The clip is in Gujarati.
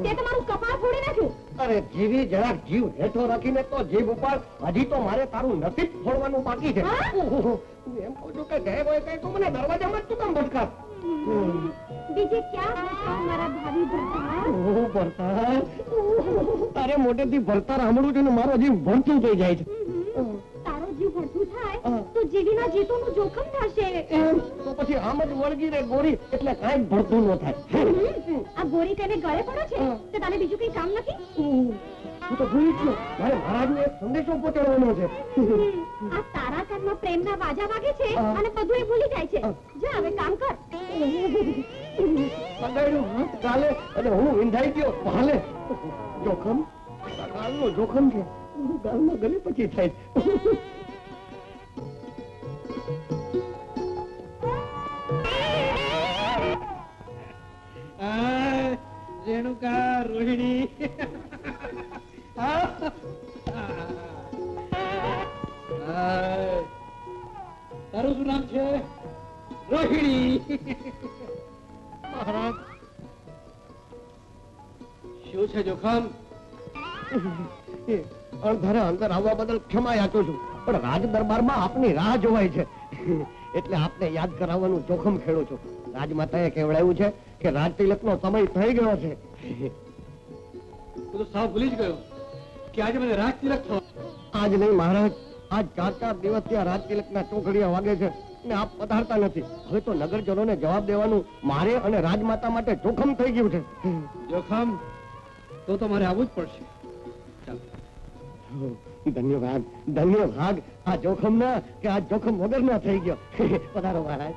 તે તમારું કપાળ ફોડી નાખ્યું. અરે જીવી જરાક જીવ હેઠો રાખીને તો જીભ ઉપર હજી તો મારે તારું નસીબ ફોડવાનું બાકી છે. હું એમ કહું છું કે ગયે હોય કઈ તું મને દરવાજામાં જ તું કેમ ભટકાસ? બીજે ક્યાં હતા મારા ભાવી ભરતાર? ભરતાર તારે મોટેથી ભરતાર સાંભળું છું ને મારો જીવ ભરતું થઈ જાય છે. તારો જીવ ભરતું થાય તો જીવીના જીતોનું જોખમ થશે. તો પછી આમ જ વળગી રે ગોરી, એટલે કાંઈ ભરતું ન થાય. આ ગોરી કઈને ગળે પડે છે તો તને બીજું કઈ કામ નથી? હું તો ભૂલી ગયો, મારે મહારાજને એક સંદેશો પહોંચાડવાનો છે. આ તારા કાનમાં પ્રેમના વાજા વાગે છે અને બધું એ ભૂલી જાય છે. જા હવે કામ કર. પગાડ્યું હાથ કાલે અને હું વિંધાઈ ગયો હાલે. જોખમ કાલનો જોખમ છે, ગાલમાં ગલે પછી થાય. રેણુકા રોહિણી તારું શું નામ છે? રોહિણી. મહારાજ શું છે જોખમ? અણધારે અંદર આવવા બદલ ક્ષમા યાચું છું, પણ રાજ દરબારમાં આપની રાહ જોવાય છે એટલે આપને યાદ કરાવવાનું જોખમ ખેડું છું. રાજમાતાએ કહેવડાવ્યું છે કે રાજ તિલકનો સમય થઈ ગયો છે. હું તો સાવ ભૂલી જ ગયો કે આજે મને રાજ તિલક થયો. આજ નહીં મહારાજ, આજ 4 દિવસથી આ રાજ તિલકના ચોઘડિયા વાગે છે ને આપ પધારતા નથી. હવે તો નગરજનોને જવાબ દેવાનું મારે અને રાજમાતા માટે જોખમ થઈ ગયું છે. જોખમ તો મારે આવવું જ પડશે. ધન્યવાદ ધન્યવાદ, આ જોખમ ના કે આ જોખમ વગર ના થઈ ગયો. પધારો મહારાજ.